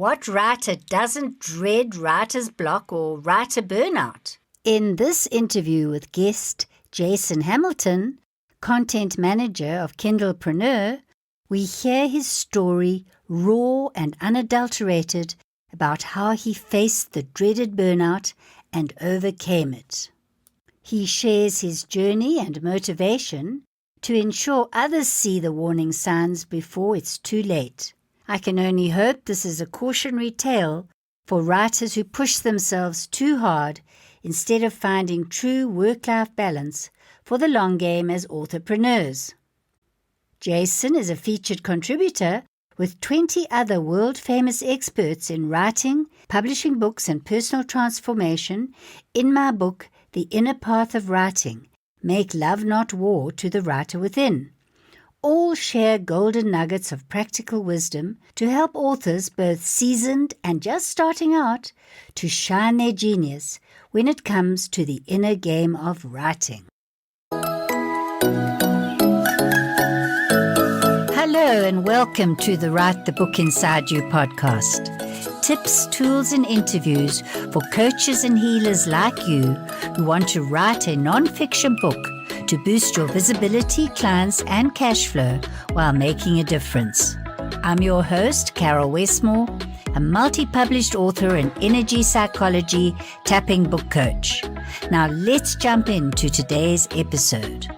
What writer doesn't dread writer's block or writer burnout? In this interview with guest Jason Hamilton, content manager of Kindlepreneur, we hear his story, raw and unadulterated, about how he faced the dreaded burnout and overcame it. He shares his journey and motivation to ensure others see the warning signs before it's too late. I can only hope this is a cautionary tale for writers who push themselves too hard instead of finding true work-life balance for the long game as authorpreneurs. Jason is a featured contributor with 20 other world-famous experts in writing, publishing books and personal transformation in my book, The Inner Path of Writing, Make Love Not War to the Writer Within. All share golden nuggets of practical wisdom to help authors, both seasoned and just starting out, to shine their genius when it comes to the inner game of writing. Hello and welcome to the Write the Book Inside You podcast. Tips, tools and interviews for coaches and healers like you who want to write a non-fiction book to boost your visibility, clients and cash flow while making a difference. I'm your host, Carol Westmore, a multi-published author and energy psychology tapping book coach. Now let's jump into today's episode.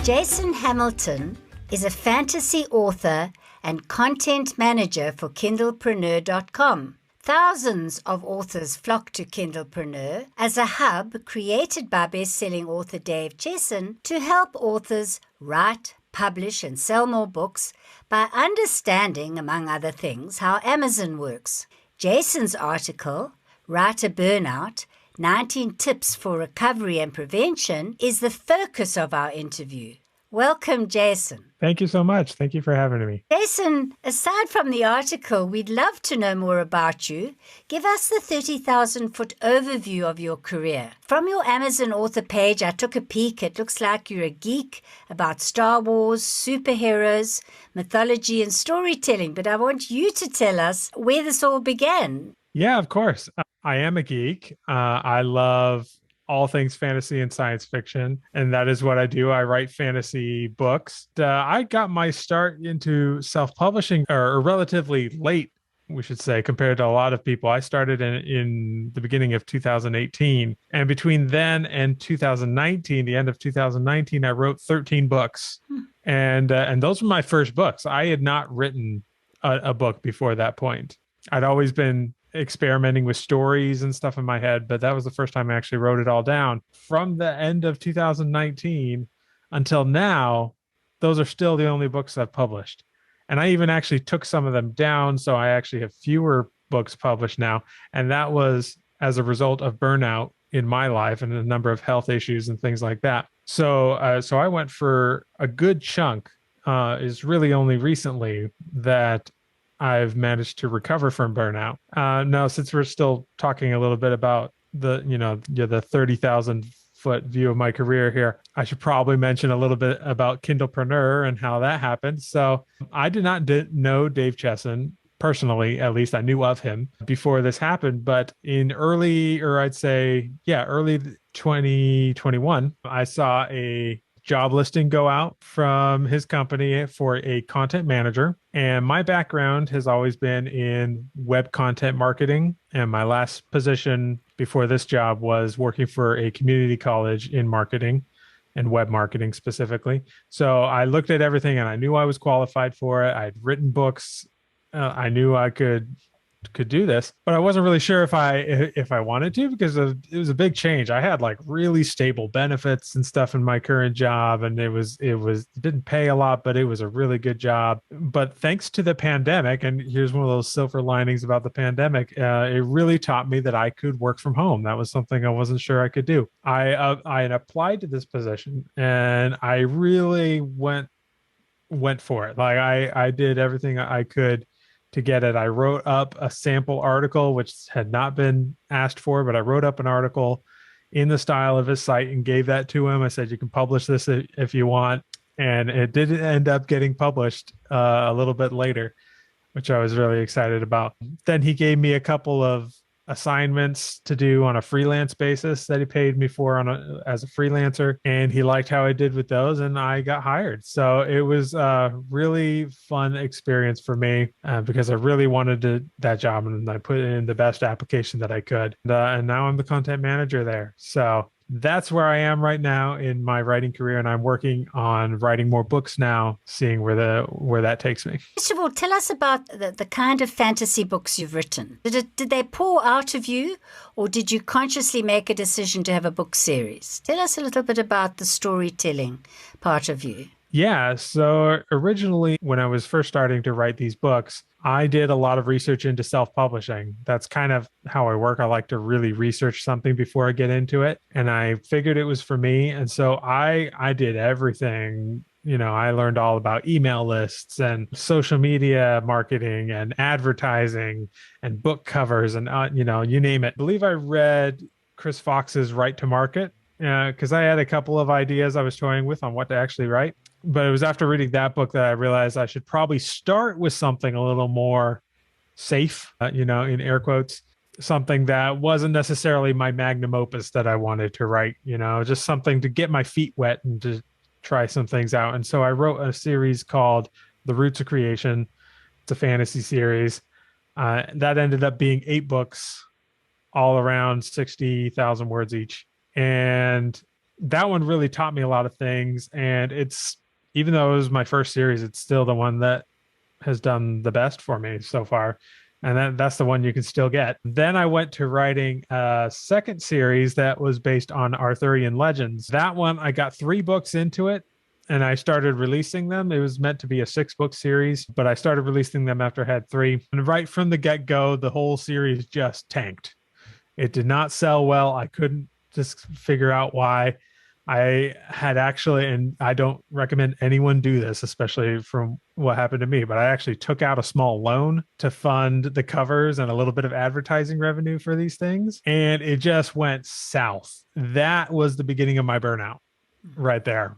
Jason Hamilton is a fantasy author and content manager for Kindlepreneur.com. Thousands of authors flock to Kindlepreneur as a hub created by best-selling author Dave Chesson to help authors write, publish, and sell more books by understanding, among other things, how Amazon works. Jason's article, Writer Burnout, 19 Tips for Recovery and Prevention, is the focus of our interview. Welcome, Jason. Thank you so much. Thank you for having me. Jason, aside from the article, we'd love to know more about you. Give us the 30,000-foot overview of your career. From your Amazon author page, I took a peek. It looks like you're a geek about Star Wars, superheroes, mythology, and storytelling. But I want you to tell us where this all began. Yeah, of course. I am a geek. I love all things fantasy and science fiction, and that is what I do. I write fantasy books. I got my start into self-publishing or relatively late, we should say, compared to a lot of people. I started in the beginning of 2018, and between then and 2019, the end of 2019, I wrote 13 books, and those were my first books. I had not written a book before that point. I'd always been experimenting with stories and stuff in my head, but that was the first time I actually wrote it all down. From the end of 2019 until now, those are still the only books I've published. And I even actually took some of them down, so I actually have fewer books published now. And that was as a result of burnout in my life and a number of health issues and things like that. So I went for a good chunk. Is really only recently that I've managed to recover from burnout. Now, since we're still talking a little bit about the 30,000-foot view of my career here, I should probably mention a little bit about Kindlepreneur and how that happened. So I did not know Dave Chesson personally, at least I knew of him before this happened. But in early 2021, I saw a job listing go out from his company for a content manager. And my background has always been in web content marketing. And my last position before this job was working for a community college in marketing and web marketing specifically. So I looked at everything and I knew I was qualified for it. I'd written books. I knew I could do this, but I wasn't really sure if I wanted to, because it was a big change. I had like really stable benefits and stuff in my current job, and it didn't pay a lot, but it was a really good job. But thanks to the pandemic, and here's one of those silver linings about the pandemic, it really taught me that I could work from home. That was something I wasn't sure I could do. I had applied to this position, and I really went for it. Like I did everything I could to get it. I wrote up a sample article, which had not been asked for, but I wrote up an article in the style of his site and gave that to him. I said, you can publish this if you want. And it did end up getting published a little bit later, which I was really excited about. Then he gave me a couple of assignments to do on a freelance basis that he paid me for as a freelancer, and he liked how I did with those, and I got hired. So it was a really fun experience for me because I really wanted that job, and I put in the best application that I could, and now I'm the content manager there. So that's where I am right now in my writing career, and I'm working on writing more books now, seeing where that takes me. First of all, tell us about the kind of fantasy books you've written. Did they pour out of you, or did you consciously make a decision to have a book series? Tell us a little bit about the storytelling part of you. Yeah. So originally, when I was first starting to write these books, I did a lot of research into self-publishing. That's kind of how I work. I like to really research something before I get into it. And I figured it was for me. And so I did everything. I learned all about email lists and social media marketing and advertising and book covers and, you name it. I believe I read Chris Fox's Write to Market because I had a couple of ideas I was toying with on what to actually write. But it was after reading that book that I realized I should probably start with something a little more safe, in air quotes, something that wasn't necessarily my magnum opus that I wanted to write, just something to get my feet wet and to try some things out. And so I wrote a series called The Roots of Creation. It's a fantasy series. That ended up being 8 books, all around 60,000 words each. And that one really taught me a lot of things. And even though it was my first series, it's still the one that has done the best for me so far. And that's the one you can still get. Then I went to writing a second series that was based on Arthurian legends. That one, I got 3 books into it and I started releasing them. It was meant to be a 6-book series, but I started releasing them after I had 3. And right from the get-go, the whole series just tanked. It did not sell well. I couldn't just figure out why. I had actually, and I don't recommend anyone do this, especially from what happened to me, but I actually took out a small loan to fund the covers and a little bit of advertising revenue for these things. And it just went south. That was the beginning of my burnout right there.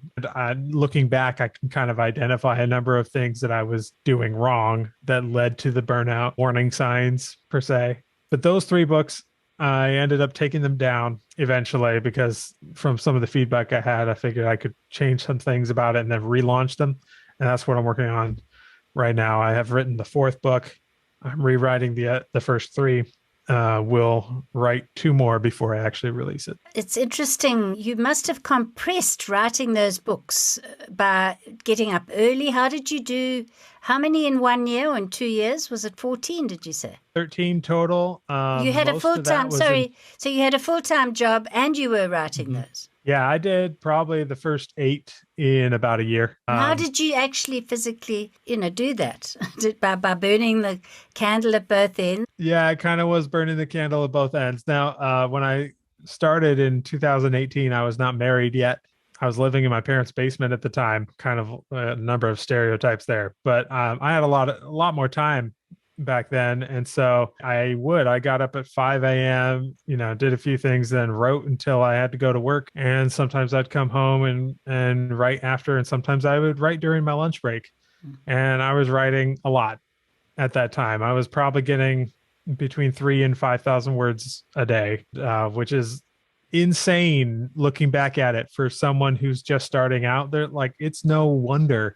Looking back, I can kind of identify a number of things that I was doing wrong that led to the burnout warning signs per se. But those 3 books, I ended up taking them down eventually because from some of the feedback I had, I figured I could change some things about it and then relaunch them. And that's what I'm working on right now. I have written the 4th book. I'm rewriting the first 3. Will write 2 more before I actually release it. It's interesting. You must have compressed writing those books by getting up early. How did you do? How many in 1 year or in 2 years? Was it 14, did you say? 13 total. You had a full-time, so you had a full-time job and you were writing those. Yeah, I did probably the first 8 in about a year. How did you actually physically, do that? by burning the candle at both ends? Yeah, I kind of was burning the candle at both ends. Now, when I started in 2018, I was not married yet. I was living in my parents' basement at the time, kind of a number of stereotypes there. But I had a lot more time back then. And so I got up at 5 a.m., did a few things, then wrote until I had to go to work. And sometimes I'd come home and write after, and sometimes I would write during my lunch break. And I was writing a lot at that time. I was probably getting between 3,000 and 5,000 words a day, which is insane looking back at it for someone who's just starting out. There, like, it's no wonder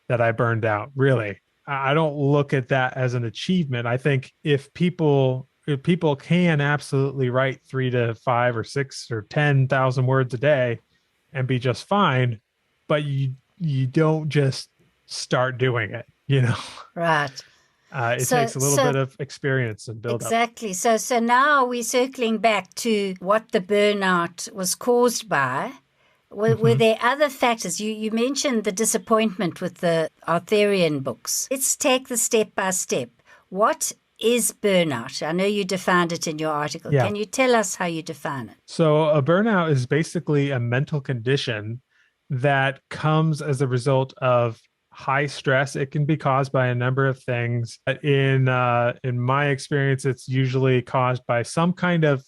that I burned out, really. I don't look at that as an achievement. I think if people can absolutely write 3 to 5 or 6 or 10,000 words a day and be just fine, but you don't just start doing it, Right. It takes a little bit of experience and build up. Exactly. So now we're circling back to what the burnout was caused by. Were there other factors? You mentioned the disappointment with the Arthurian books. Let's take the step by step. What is burnout? I know you defined it in your article. Yeah. Can you tell us how you define it? So a burnout is basically a mental condition that comes as a result of high stress. It can be caused by a number of things. In my experience, it's usually caused by some kind of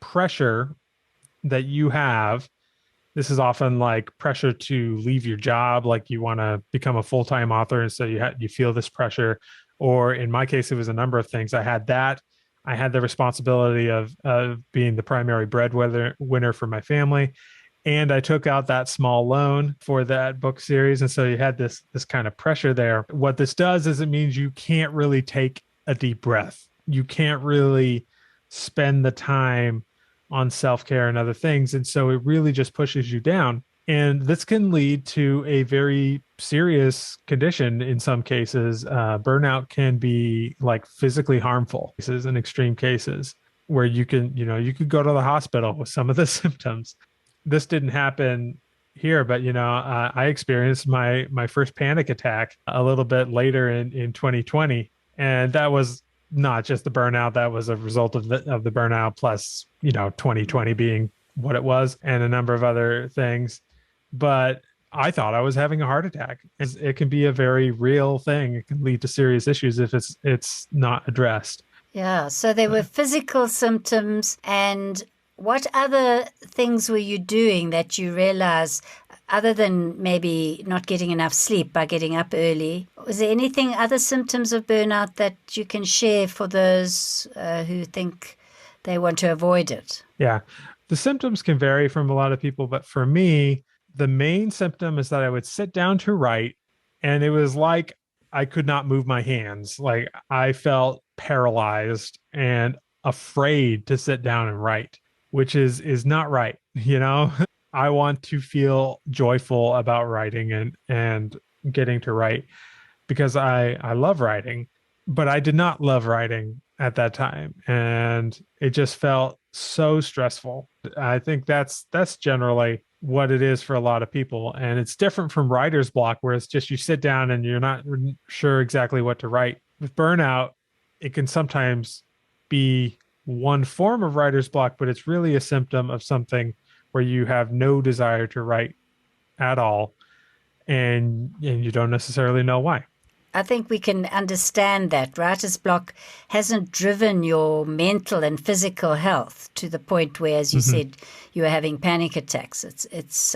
pressure that you have This is often like pressure to leave your job, like you want to become a full-time author, and so you feel this pressure. Or in my case, it was a number of things. I had that. I had the responsibility of being the primary breadwinner for my family, and I took out that small loan for that book series, and so you had this kind of pressure there. What this does is it means you can't really take a deep breath. You can't really spend the time on self-care and other things, and so it really just pushes you down. And this can lead to a very serious condition in some cases. Burnout can be like physically harmful. This is in extreme cases where you could go to the hospital with some of the symptoms. This didn't happen here, but I experienced my first panic attack a little bit later in 2020, and that was not just the burnout. That was a result of the burnout plus 2020 being what it was and a number of other things. But I thought I was having a heart attack. It can be a very real thing. It can lead to serious issues if it's not addressed. Yeah, so there were physical symptoms. And what other things were you doing that you realized, other than maybe not getting enough sleep by getting up early? Was there anything, other symptoms of burnout that you can share for those who think they want to avoid it? Yeah, the symptoms can vary from a lot of people, but for me, the main symptom is that I would sit down to write, and it was like I could not move my hands. Like I felt paralyzed and afraid to sit down and write, which is not right. I want to feel joyful about writing and getting to write because I love writing, but I did not love writing at that time, and it just felt so stressful. I think that's generally what it is for a lot of people, and it's different from writer's block, where it's just you sit down and you're not sure exactly what to write. With burnout, it can sometimes be one form of writer's block, but it's really a symptom of something where you have no desire to write at all, and you don't necessarily know why. I think we can understand that writer's block hasn't driven your mental and physical health to the point where, as you said, you are having panic attacks. It's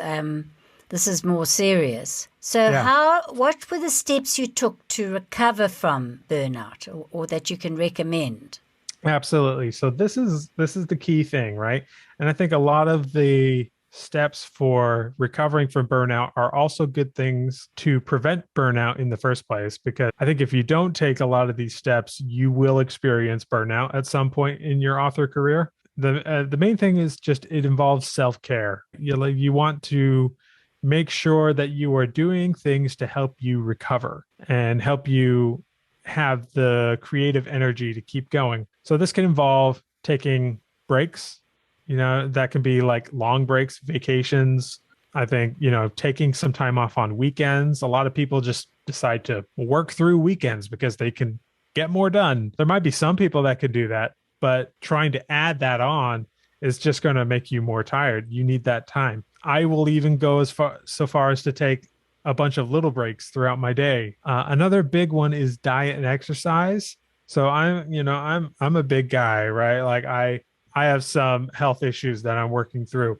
this is more serious. So Yeah. what were the steps you took to recover from burnout, or that you can recommend? Absolutely. So this is the key thing, right? And I think a lot of the steps for recovering from burnout are also good things to prevent burnout in the first place, because I think if you don't take a lot of these steps, you will experience burnout at some point in your author career. The main thing is just it involves self-care. You want to make sure that you are doing things to help you recover and help you have the creative energy to keep going. So this can involve taking breaks, that can be like long breaks, vacations. I think, taking some time off on weekends. A lot of people just decide to work through weekends because they can get more done. There might be some people that could do that, but trying to add that on is just going to make you more tired. You need that time. I will even go so far as to take a bunch of little breaks throughout my day. Another big one is diet and exercise. So I'm a big guy, right? Like I have some health issues that I'm working through,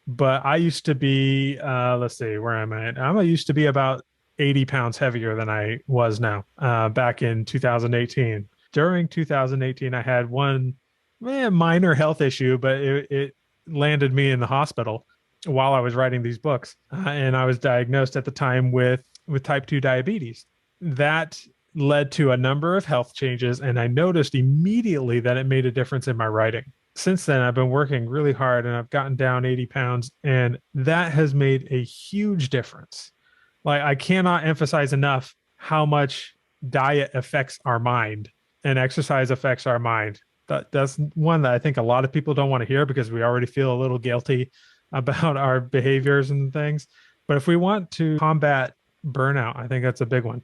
but I used to be let's see, where am I? I used to be about 80 pounds heavier than I was now back in 2018. During 2018, I had one minor health issue, but it landed me in the hospital while I was writing these books. And I was diagnosed at the time with type 2 diabetes. That led to a number of health changes, and I noticed immediately that it made a difference in my writing. Since then, I've been working really hard and I've gotten down 80 pounds, and that has made a huge difference. Like, I cannot emphasize enough how much diet affects our mind and exercise affects our mind. That's one that I think a lot of people don't want to hear because we already feel a little guilty about our behaviors and things. But if we want to combat burnout, I think that's a big one.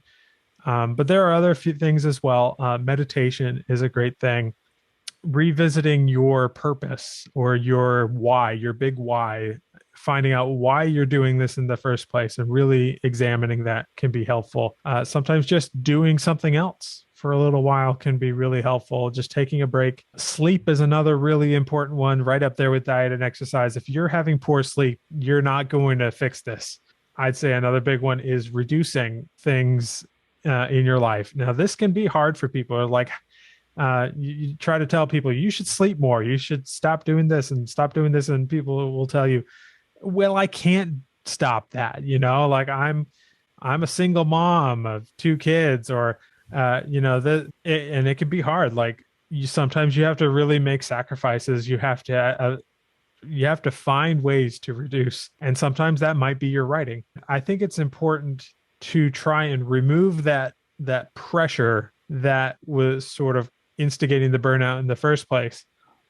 But there are other few things as well. Meditation is a great thing. Revisiting your purpose or your why, your big why, finding out why you're doing this in the first place and really examining that can be helpful. Sometimes just doing something else for a little while can be really helpful. Just taking a break. Sleep is another really important one, right up there with diet and exercise. If you're having poor sleep, you're not going to fix this. I'd say another big one is reducing things in your life. Now, this can be hard for people. Like, you try to tell people you should sleep more, you should stop doing this and stop doing this, and people will tell you, well, I can't stop that, like I'm a single mom of two kids, or and it can be hard. Like, sometimes you have to really make sacrifices. You have to find ways to reduce, and sometimes that might be your writing. I think it's important to try and remove that pressure that was sort of instigating the burnout in the first place.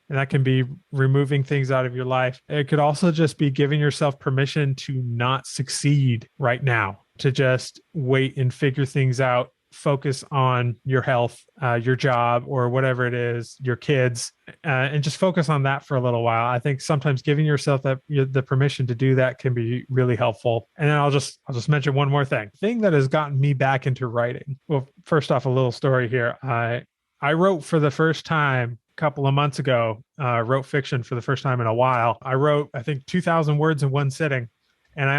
And that can be removing things out of your life. It could also just be giving yourself permission to not succeed right now, to just wait and figure things out, focus on your health, your job, or whatever it is, your kids, and just focus on that for a little while. I think sometimes giving yourself the permission to do that can be really helpful. And then I'll just mention one more thing that has gotten me back into writing. Well, first off, a little story here. I wrote for the first time a couple of months ago, wrote fiction for the first time in a while. I wrote, I think, 2,000 words in one sitting. And I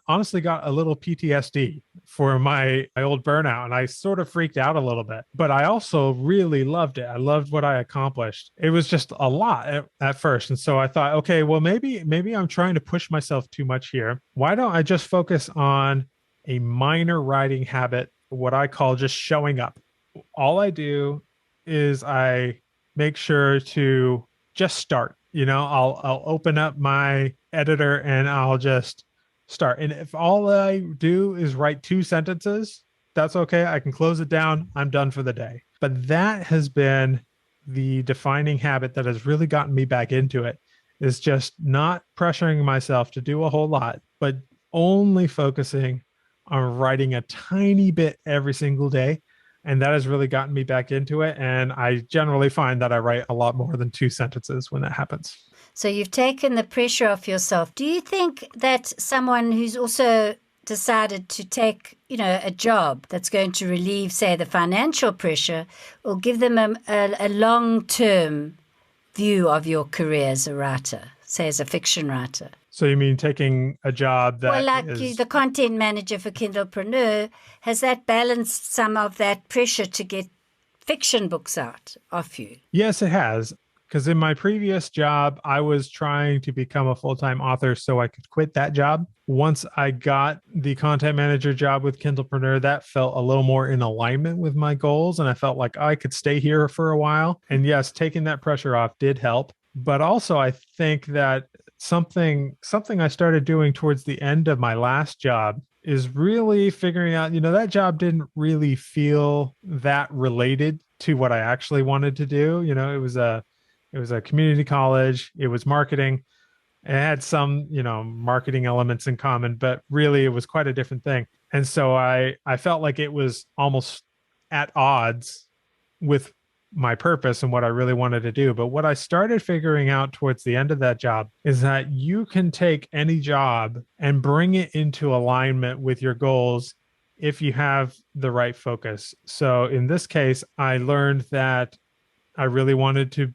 honestly got a little PTSD for my old burnout. And I sort of freaked out a little bit. But I also really loved it. I loved what I accomplished. It was just a lot at first. And so I thought, okay, well, maybe I'm trying to push myself too much here. Why don't I just focus on a minor writing habit, what I call just showing up? All I do is I make sure to just start. I'll open up my editor and I'll just start. And if all I do is write 2 sentences, that's okay. I can close it down. I'm done for the day. But that has been the defining habit that has really gotten me back into it, is just not pressuring myself to do a whole lot, but only focusing on writing a tiny bit every single day. And that has really gotten me back into it. And I generally find that I write a lot more than 2 sentences when that happens. So you've taken the pressure off yourself. Do you think that someone who's also decided to take, a job that's going to relieve, say, the financial pressure, or give them a long-term view of your career as a writer, say as a fiction writer? So you mean taking a job that the content manager for Kindlepreneur, has that balanced some of that pressure to get fiction books out of you? Yes, it has. Because in my previous job, I was trying to become a full-time author so I could quit that job. Once I got the content manager job with Kindlepreneur, that felt a little more in alignment with my goals. And I felt like I could stay here for a while. And yes, taking that pressure off did help. But also, I think that something I started doing towards the end of my last job is really figuring out, that job didn't really feel that related to what I actually wanted to do. It was a community college. It was marketing. It had some, marketing elements in common, but really it was quite a different thing. And so I felt like it was almost at odds with my purpose and what I really wanted to do. But what I started figuring out towards the end of that job is that you can take any job and bring it into alignment with your goals if you have the right focus. So in this case, I learned that I really wanted to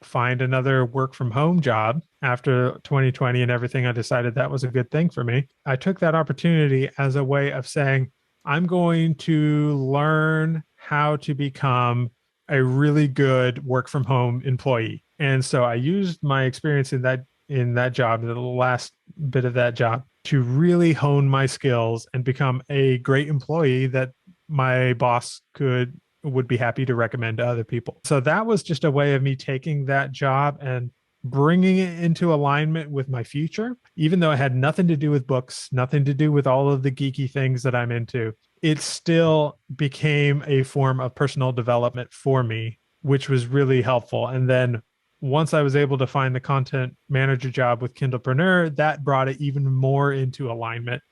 find another work from home job after 2020 and everything. I decided that was a good thing for me. I took that opportunity as a way of saying, I'm going to learn how to become a really good work from home employee. And so I used my experience in that job, the last bit of that job, to really hone my skills and become a great employee that my boss would be happy to recommend to other people. So that was just a way of me taking that job and bringing it into alignment with my future, even though it had nothing to do with books, nothing to do with all of the geeky things that I'm into. It still became a form of personal development for me, which was really helpful. And then once I was able to find the content manager job with Kindlepreneur, that brought it even more into alignment.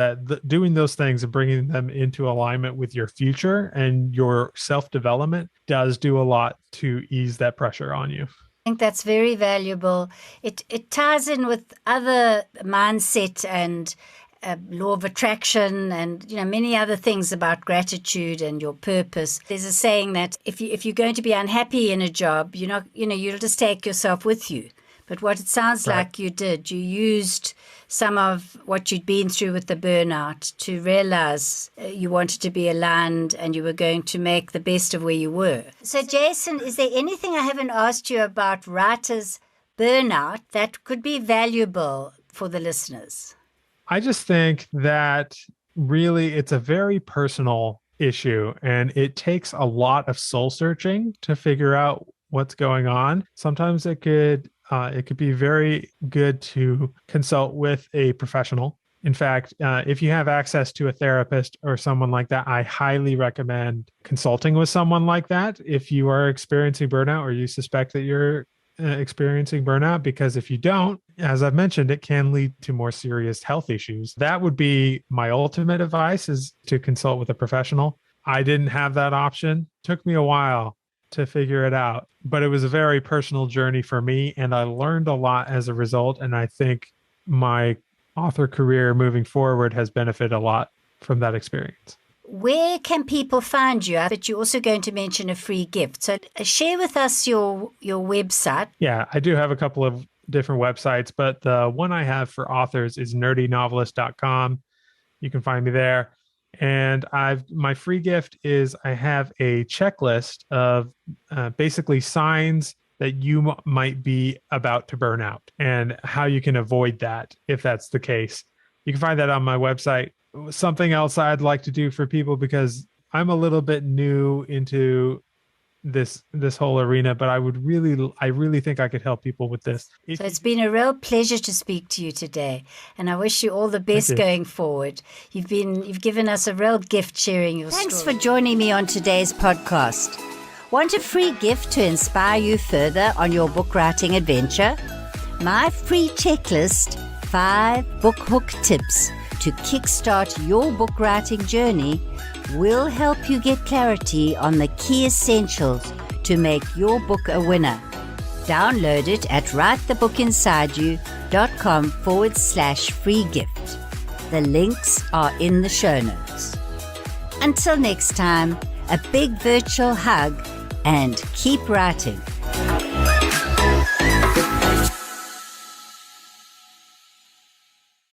Doing those things and bringing them into alignment with your future and your self-development does do a lot to ease that pressure on you. I think that's very valuable. It ties in with other mindset and law of attraction and, many other things about gratitude and your purpose. There's a saying that if you're going to be unhappy in a job, you'll just take yourself with you. But what it sounds like you did, you used some of what you'd been through with the burnout to realize you wanted to be aligned and you were going to make the best of where you were. So, Jason, is there anything I haven't asked you about writer's burnout that could be valuable for the listeners? I just think that really it's a very personal issue, and it takes a lot of soul searching to figure out what's going on. Sometimes it could be very good to consult with a professional. In fact, if you have access to a therapist or someone like that, I highly recommend consulting with someone like that if you are experiencing burnout or you suspect that you're experiencing burnout, because if you don't, as I've mentioned, it can lead to more serious health issues. That would be my ultimate advice, is to consult with a professional. I didn't have that option. It took me a while to figure it out, but it was a very personal journey for me, and I learned a lot as a result. And I think my author career moving forward has benefited a lot from that experience. Where can people find you? But you're also going to mention a free gift. So share with us your website. Yeah, I do have a couple of different websites, but the one I have for authors is nerdynovelist.com. You can find me there. And my free gift is I have a checklist of basically signs that you might be about to burn out and how you can avoid that if that's the case. You can find that on my website. Something else I'd like to do for people, because I'm a little bit new into this whole arena, but I really think I could help people with this. So it's been a real pleasure to speak to you today, and I wish you all the best going forward. You've given us a real gift sharing your story. Thanks for joining me on today's podcast. Want a free gift to inspire you further on your book writing adventure? My free checklist, 5 book hook tips to kickstart your book writing journey, will help you get clarity on the key essentials to make your book a winner. Download it at writethebookinsideyou.com/free gift. The links are in the show notes. Until next time, a big virtual hug and keep writing.